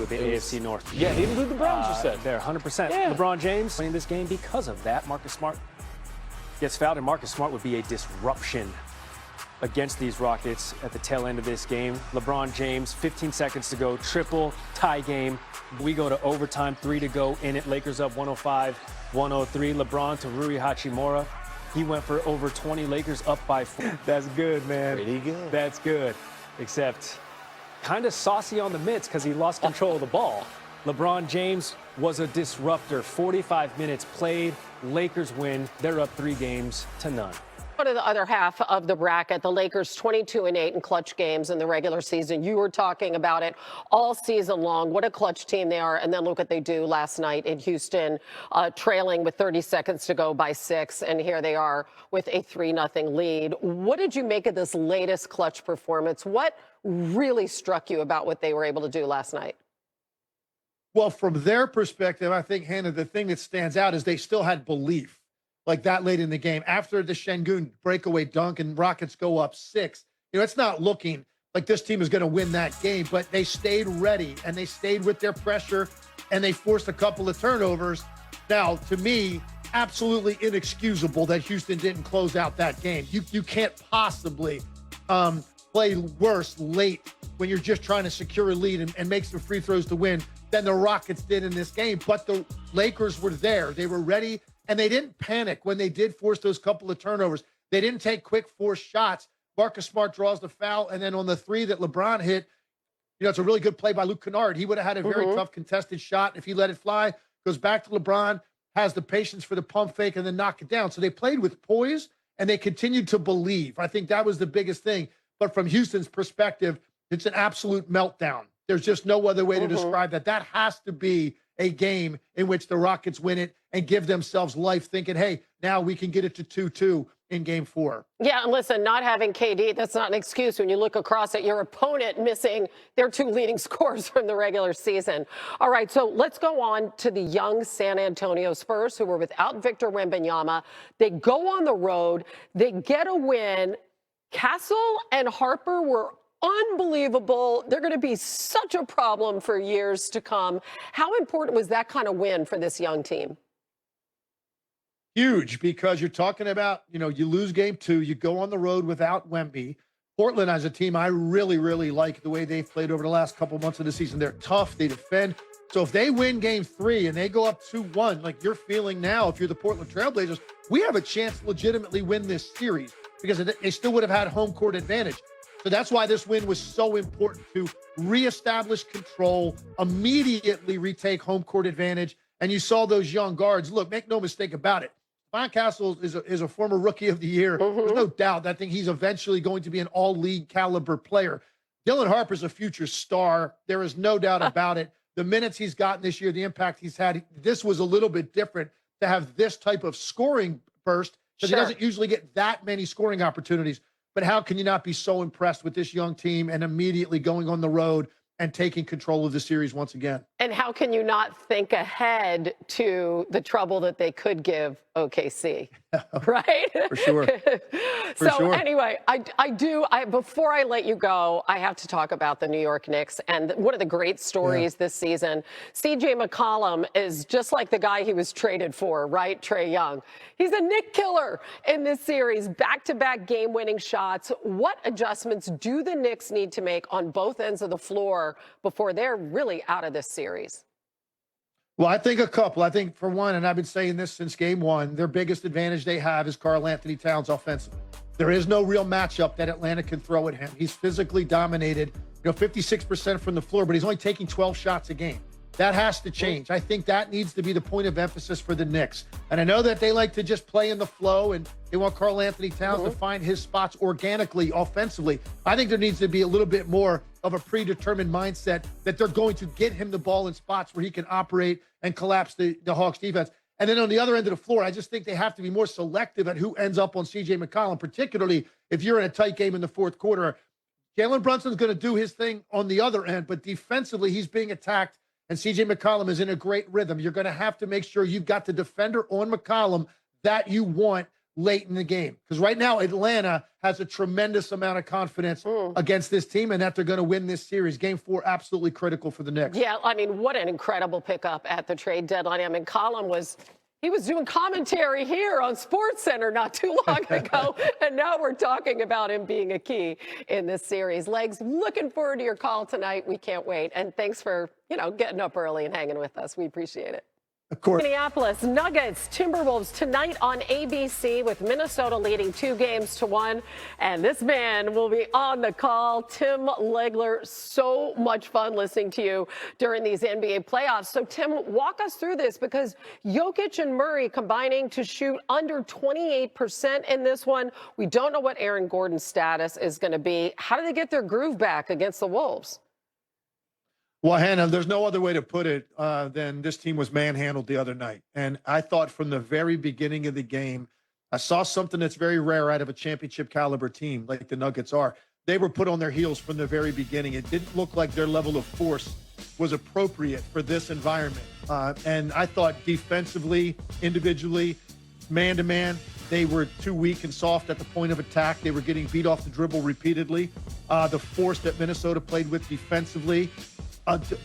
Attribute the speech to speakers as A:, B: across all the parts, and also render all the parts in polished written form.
A: the AFC North.
B: Yeah, he included the Browns, you said.
A: They're 100%.
B: Yeah.
A: LeBron James playing this game because of that. Marcus Smart gets fouled, and Marcus Smart would be a disruption against these Rockets at the tail end of this game. LeBron James, 15 seconds to go, triple, tie game. We go to overtime, 3 to go in it. Lakers up 105-103. LeBron to Rui Hachimura. He went for over 20. Lakers up by 4. That's good, man.
B: Pretty good.
A: That's good. Except kind of saucy on the mitts because he lost control of the ball. LeBron James was a disruptor. 45 minutes played. Lakers win. They're up 3-0.
C: Go to the other half of the bracket. The Lakers 22-8 in clutch games in the regular season. You were talking about it all season long. What a clutch team they are. And then look what they do last night in Houston, trailing with 30 seconds to go by 6. And here they are with a 3-0 lead. What did you make of this latest clutch performance? What really struck you about what they were able to do last night?
D: Well, from their perspective, I think, Hannah, the thing that stands out is they still had belief. Like that late in the game, after the Şengün breakaway dunk and Rockets go up 6, it's not looking like this team is going to win that game, but they stayed ready and they stayed with their pressure and they forced a couple of turnovers. Now, to me, absolutely inexcusable that Houston didn't close out that game. You can't possibly play worse late when you're just trying to secure a lead and make some free throws to win than the Rockets did in this game. But the Lakers were there. They were ready. And they didn't panic when they did force those couple of turnovers. They didn't take quick forced shots. Marcus Smart draws the foul. And then on the 3 that LeBron hit, it's a really good play by Luke Kennard. He would have had a very tough contested shot if he let it fly. Goes back to LeBron, has the patience for the pump fake, and then knock it down. So they played with poise, and they continued to believe. I think that was the biggest thing. But from Houston's perspective, it's an absolute meltdown. There's just no other way to describe that. That has to be a game in which the Rockets win it and give themselves life, thinking, hey, now we can get it to 2-2 in game 4.
C: Yeah, and listen, not having KD, that's not an excuse when you look across at your opponent missing their 2 leading scorers from the regular season. All right, so let's go on to the young San Antonio Spurs, who were without Victor Wembanyama. They go on the road. They get a win. Castle and Harper were unbelievable. They're going to be such a problem for years to come. How important was that kind of win for this young team?
D: Huge, because you're talking about, you lose game 2, you go on the road without Wemby. Portland as a team, I really, really like the way they've played over the last couple months of the season. They're tough, they defend. So if they win game 3 and they go up 2-1, like you're feeling now, if you're the Portland Trailblazers, we have a chance to legitimately win this series because they still would have had home court advantage. So that's why this win was so important, to reestablish control, immediately retake home court advantage. And you saw those young guards. Look, make no mistake about it. Von Castle is a former Rookie of the Year. There's no doubt. I think he's eventually going to be an all-league caliber player. Dylan Harper's a future star. There is no doubt about it. The minutes he's gotten this year, the impact he's had, this was a little bit different to have this type of scoring burst because he doesn't usually get that many scoring opportunities. But how can you not be so impressed with this young team and immediately going on the road and taking control of the series once again?
C: And how can you not think ahead to the trouble that they could give OKC, right?
D: For sure.
C: Anyway, before I let you go, I have to talk about the New York Knicks and one of the great stories this season. CJ McCollum is just like the guy he was traded for, right? Trae Young. He's a Knick killer in this series, back-to-back game-winning shots. What adjustments do the Knicks need to make on both ends of the floor before they're really out of this series?
D: Well, I think a couple. I think, for one, and I've been saying this since game 1, their biggest advantage they have is Karl Anthony Towns offensively. There is no real matchup that Atlanta can throw at him. He's physically dominated, 56% from the floor, but he's only taking 12 shots a game. That has to change. I think that needs to be the point of emphasis for the Knicks. And I know that they like to just play in the flow and they want Karl Anthony Towns to find his spots organically, offensively. I think there needs to be a little bit more of a predetermined mindset that they're going to get him the ball in spots where he can operate and collapse the Hawks defense. And then on the other end of the floor, I just think they have to be more selective at who ends up on CJ McCollum, particularly if you're in a tight game in the fourth quarter. Jalen Brunson's going to do his thing on the other end, but defensively he's being attacked. And C.J. McCollum is in a great rhythm. You're going to have to make sure you've got the defender on McCollum that you want late in the game. Because right now, Atlanta has a tremendous amount of confidence against this team and that they're going to win this series. Game 4, absolutely critical for the Knicks.
C: Yeah, I mean, what an incredible pickup at the trade deadline. I mean, Colin was doing commentary here on SportsCenter not too long ago, and now we're talking about him being a key in this series. Legs, looking forward to your call tonight. We can't wait. And thanks for, getting up early and hanging with us. We appreciate it.
D: Of course.
C: Minneapolis Nuggets, Timberwolves tonight on ABC with Minnesota leading 2-1. And this man will be on the call, Tim Legler. So much fun listening to you during these NBA playoffs. So, Tim, walk us through this because Jokic and Murray combining to shoot under 28% in this one. We don't know what Aaron Gordon's status is going to be. How do they get their groove back against the Wolves?
D: Well, Hannah, there's no other way to put it than this team was manhandled the other night. And I thought from the very beginning of the game, I saw something that's very rare out of a championship caliber team like the Nuggets are. They were put on their heels from the very beginning. It didn't look like their level of force was appropriate for this environment. And I thought defensively, individually, man-to-man, they were too weak and soft at the point of attack. They were getting beat off the dribble repeatedly. The force that Minnesota played with defensively,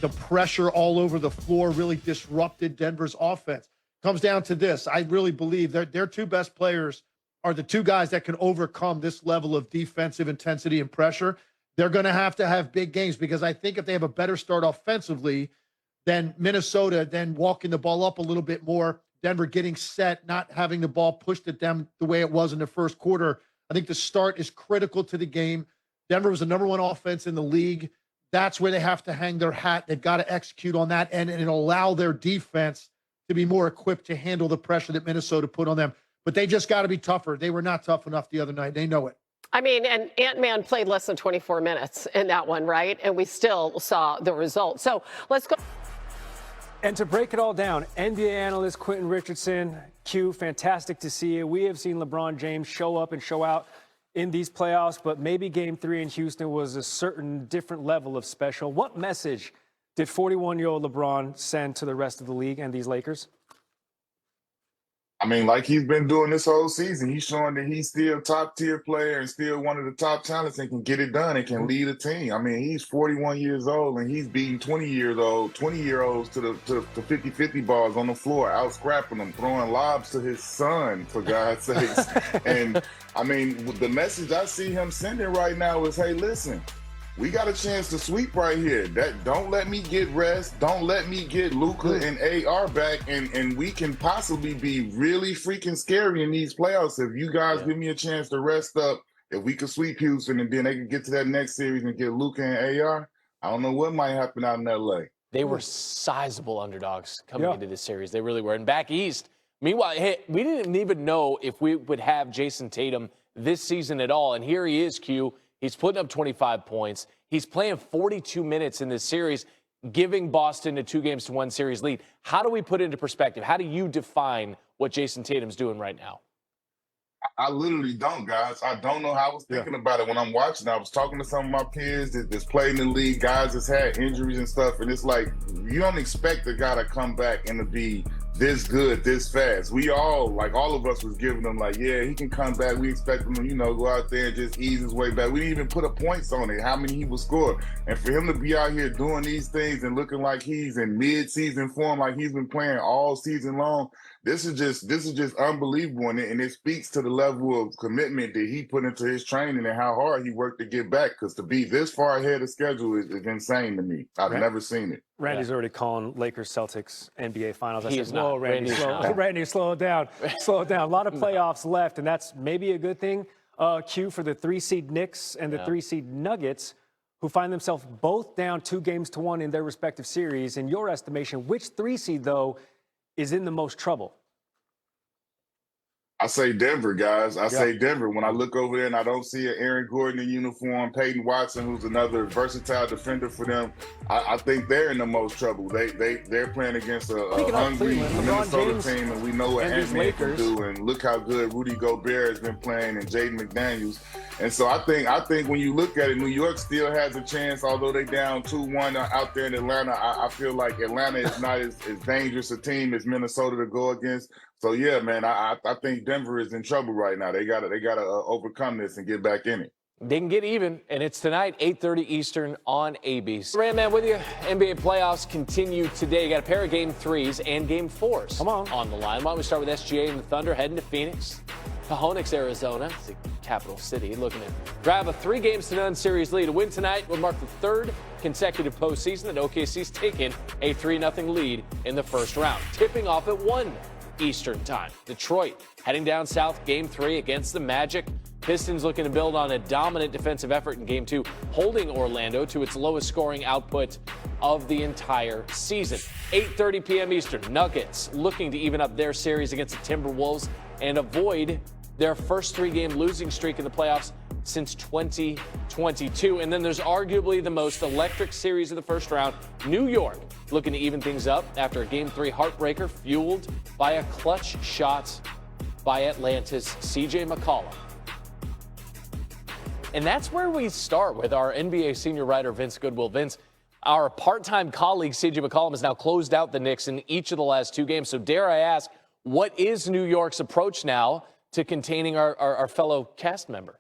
D: the pressure all over the floor really disrupted Denver's offense. Comes down to this. I really believe their two best players are the two guys that can overcome this level of defensive intensity and pressure. They're going to have big games because I think if they have a better start offensively than Minnesota, then walking the ball up a little bit more, Denver getting set, not having the ball pushed at them the way it was in the first quarter. I think the start is critical to the game. Denver was the #1 offense in the league. That's where they have to hang their hat. They've got to execute on that and allow their defense to be more equipped to handle the pressure that Minnesota put on them. But they just got to be tougher. They were not tough enough the other night. They know it.
C: I mean, and Ant-Man played less than 24 minutes in that one, right? And we still saw the result. So let's go.
A: And to break it all down, NBA analyst Quentin Richardson, Q, fantastic to see you. We have seen LeBron James show up and show out in these playoffs, but maybe Game 3 in Houston was a certain different level of special. What message did 41-year-old LeBron send to the rest of the league and these Lakers?
B: I mean, like he's been doing this whole season, he's showing that he's still a top-tier player and still one of the top talents and can get it done and can lead a team. I mean, he's 41 years old and he's beating 20-year-olds to the 50-50 balls on the floor, out-scrapping them, throwing lobs to his son, for God's sakes. And, I mean, the message I see him sending right now is, hey, listen, we got a chance to sweep right here. Don't let me get rest. Don't let me get Luka and AR back, and we can possibly be really freaking scary in these playoffs if you guys give me a chance to rest up. If we could sweep Houston and then they can get to that next series and get Luka and AR, I don't know what might happen out in LA.
E: They were sizable underdogs coming into this series. They really were. And back east, meanwhile, hey, we didn't even know if we would have Jason Tatum this season at all. And here he is, Q. He's putting up 25 points. He's playing 42 minutes in this series, giving Boston a 2-1 series lead. How do we put it into perspective? How do you define what Jason Tatum's doing right now?
B: I literally don't, guys. I don't know how I was thinking about it when I'm watching. I was talking to some of my peers that's played in the league, guys that's had injuries and stuff, and it's like you don't expect a guy to come back and to be this good, this fast. We all of us was giving him like, yeah, he can come back. We expect him to, go out there and just ease his way back. We didn't even put a points on it, how many he would score. And for him to be out here doing these things and looking like he's in mid-season form, like he's been playing all season long, this is just unbelievable. And it speaks to the level of commitment that he put into his training and how hard he worked to get back. Because to be this far ahead of schedule is insane to me. I've never seen it.
A: Randy's already calling Lakers-Celtics NBA Finals.
E: He is not.
A: Whoa, Randy, slow it down. Slow it down. A lot of playoffs left, and that's maybe a good thing, Q, for the 3-seed Knicks and the 3-seed Nuggets, who find themselves both down 2-1 in their respective series. In your estimation, which 3-seed, though, is in the most trouble?
B: I say Denver, guys. I say Denver. When I look over there and I don't see an Aaron Gordon in uniform, Peyton Watson, who's another versatile defender for them, I think they're in the most trouble. They're playing against a hungry Minnesota team, and we know what Ant-Man can do. And look how good Rudy Gobert has been playing and Jaden McDaniels. And so I think when you look at it, New York still has a chance, although they down 2-1 out there in Atlanta. I feel like Atlanta is not as dangerous a team as Minnesota to go against. So yeah, man, I think Denver is in trouble right now. They gotta overcome this and get back in it.
E: They can get even, and it's tonight, 8:30 Eastern on ABC. Ram Man with you. NBA playoffs continue today. You got a pair of Game 3s and Game 4s on the line. Why don't we start with SGA and the Thunder heading to Phoenix, to Honix, Arizona. It's the capital city, looking to grab a 3-0 series lead. A win tonight would mark the third consecutive postseason that OKC's taken a 3-0 lead in the first round. Tipping off at 1 Eastern time. Detroit heading down south, Game 3 against the Magic. Pistons looking to build on a dominant defensive effort in Game 2, holding Orlando to its lowest scoring output of the entire season. 8:30 p.m. Eastern, Nuggets looking to even up their series against the Timberwolves and avoid their first 3-game losing streak in the playoffs since 2022. And then there's arguably the most electric series of the first round, New York looking to even things up after a Game 3 heartbreaker fueled by a clutch shot by Atlanta's CJ McCollum. And that's where we start with our NBA senior writer, Vince Goodwill. Vince, our part-time colleague, CJ McCollum, has now closed out the Knicks in each of the last 2 games. So dare I ask, what is New York's approach now to containing our fellow cast member?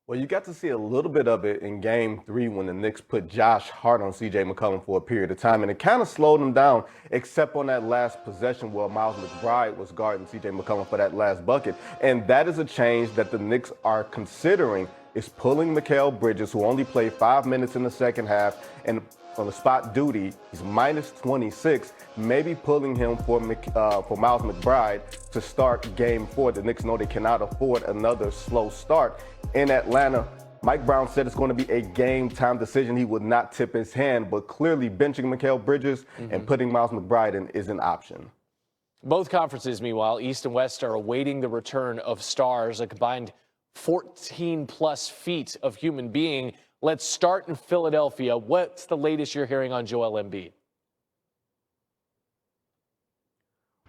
F: Well, you got to see a little bit of it in Game 3 when the Knicks put Josh Hart on C.J. McCollum for a period of time, and it kind of slowed him down, except on that last possession where Miles McBride was guarding C.J. McCollum for that last bucket. And that is a change that the Knicks are considering, is pulling Mikal Bridges, who only played 5 minutes in the second half, and on the spot duty, he's minus 26, maybe pulling him for Miles McBride to start Game 4. The Knicks know they cannot afford another slow start in Atlanta. Mike Brown said it's going to be a game-time decision. He would not tip his hand, but clearly benching Mikal Bridges and putting Miles McBride in is an option.
E: Both conferences, meanwhile, East and West, are awaiting the return of stars, a combined 14-plus feet of human being. Let's start in Philadelphia. What's the latest you're hearing on Joel Embiid?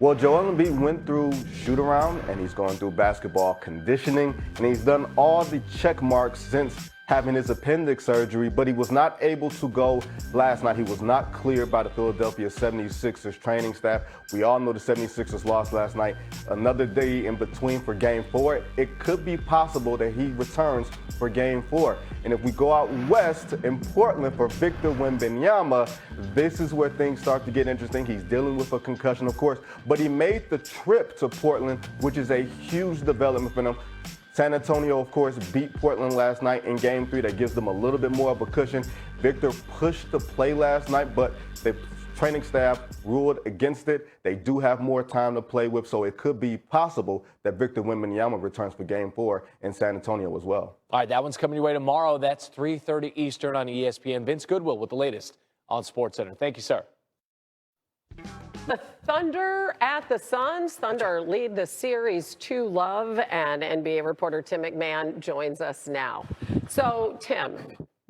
F: Well, Joel Embiid went through shoot-around, and he's going through basketball conditioning, and he's done all the check marks since having his appendix surgery, but he was not able to go last night. He was not cleared by the Philadelphia 76ers training staff. We all know the 76ers lost last night. Another day in between for Game 4. It could be possible that he returns for Game 4. And if we go out west in Portland for Victor Wembanyama, this is where things start to get interesting. He's dealing with a concussion, of course, but he made the trip to Portland, which is a huge development for them. San Antonio, of course, beat Portland last night in Game 3. That gives them a little bit more of a cushion. Victor pushed the play last night, but the training staff ruled against it. They do have more time to play with, so it could be possible that Victor Wembanyama returns for Game 4 in San Antonio as well.
E: All right, that one's coming your way tomorrow. That's 3:30 Eastern on ESPN. Vince Goodwill with the latest on SportsCenter. Thank you, sir.
C: The Thunder at the Suns. Thunder lead the series 2-0, and NBA reporter Tim McMahon joins us now. So, Tim,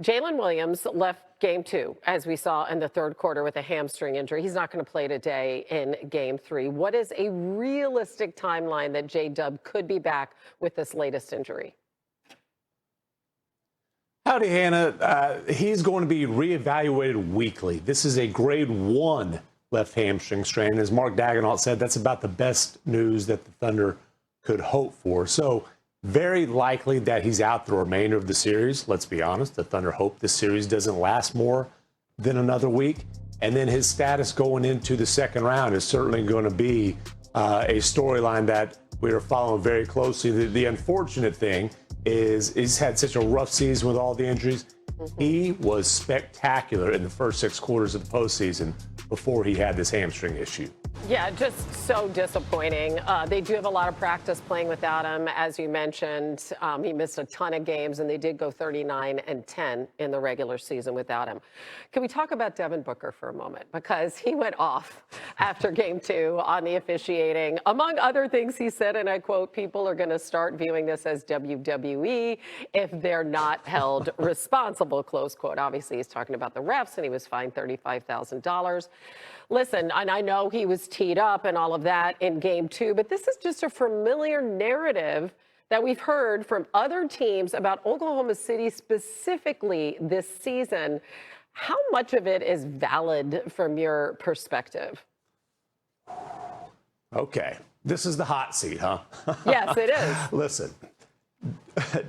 C: Jalen Williams left Game 2, as we saw in the third quarter, with a hamstring injury. He's not going to play today in Game 3. What is a realistic timeline that J-Dub could be back with this latest injury?
G: Howdy, Hannah. He's going to be reevaluated weekly. This is a grade 1 left hamstring strain. As Mark Daigneault said, that's about the best news that the Thunder could hope for. So very likely that he's out the remainder of the series. Let's be honest, the Thunder hope this series doesn't last more than another week. And then his status going into the second round is certainly going to be a storyline that we are following very closely. The unfortunate thing is he's had such a rough season with all the injuries. He was spectacular in the first 6 quarters of the postseason before he had this hamstring issue.
C: Yeah, just so disappointing. They do have a lot of practice playing without him. As you mentioned, he missed a ton of games, and they did go 39-10 in the regular season without him. Can we talk about Devin Booker for a moment? Because he went off after Game 2 on the officiating. Among other things, he said, and I quote, "People are going to start viewing this as WWE if they're not held responsible," close quote. Obviously, he's talking about the refs, and he was fined $35,000. Listen, and I know he was teed up and all of that in Game 2, but this is just a familiar narrative that we've heard from other teams about Oklahoma City specifically this season. How much of it is valid from your perspective?
G: Okay. This is the hot seat, huh?
C: Yes, it is.
G: Listen,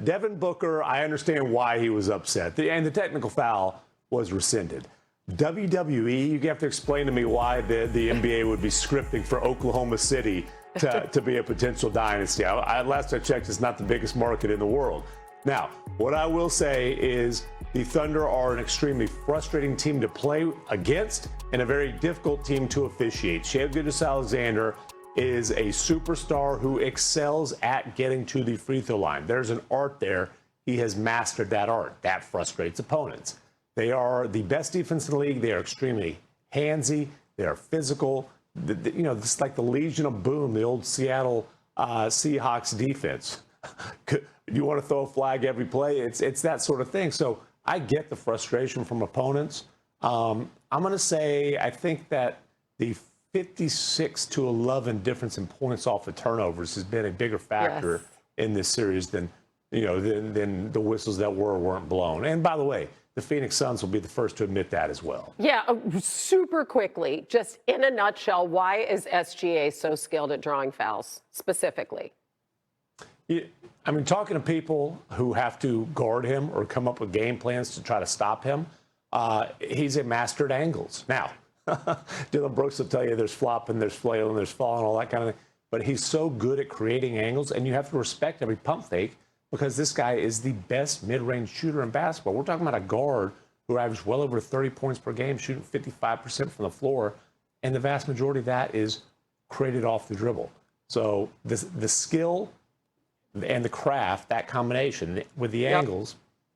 G: Devin Booker, I understand why he was upset. And the technical foul was rescinded. WWE, you have to explain to me why the NBA would be scripting for Oklahoma City to be a potential dynasty. Last I checked, it's not the biggest market in the world. Now, what I will say is the Thunder are an extremely frustrating team to play against and a very difficult team to officiate. Shai Gilgeous-Alexander is a superstar who excels at getting to the free throw line. There's an art there. He has mastered that art. That frustrates opponents. They are the best defense in the league. They are extremely handsy. They are physical. It's like the Legion of Boom, the old Seattle Seahawks defense. You want to throw a flag every play? It's that sort of thing. So I get the frustration from opponents. I'm going to say I think that the 56-11 difference in points off of turnovers has been a bigger factor in this series than the whistles that were or weren't blown. And by the way, the Phoenix Suns will be the first to admit that as well.
C: Yeah, super quickly, just in a nutshell, why is SGA so skilled at drawing fouls specifically?
G: I mean, talking to people who have to guard him or come up with game plans to try to stop him, he's a master at angles. Now, Dylan Brooks will tell you there's flopping, there's flailing, there's falling, all that kind of thing. But he's so good at creating angles, and you have to respect every pump fake because this guy is the best mid-range shooter in basketball. We're talking about a guard who averaged well over 30 points per game, shooting 55% from the floor, and the vast majority of that is created off the dribble. So the skill and the craft, that combination with the angles,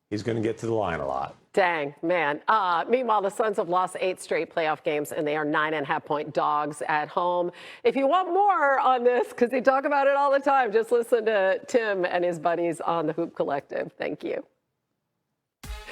G: he's going to get to the line a lot.
C: Dang, man. Meanwhile, the Suns have lost 8 straight playoff games, and they are 9.5-point dogs at home. If you want more on this, because they talk about it all the time, just listen to Tim and his buddies on the Hoop Collective. Thank you.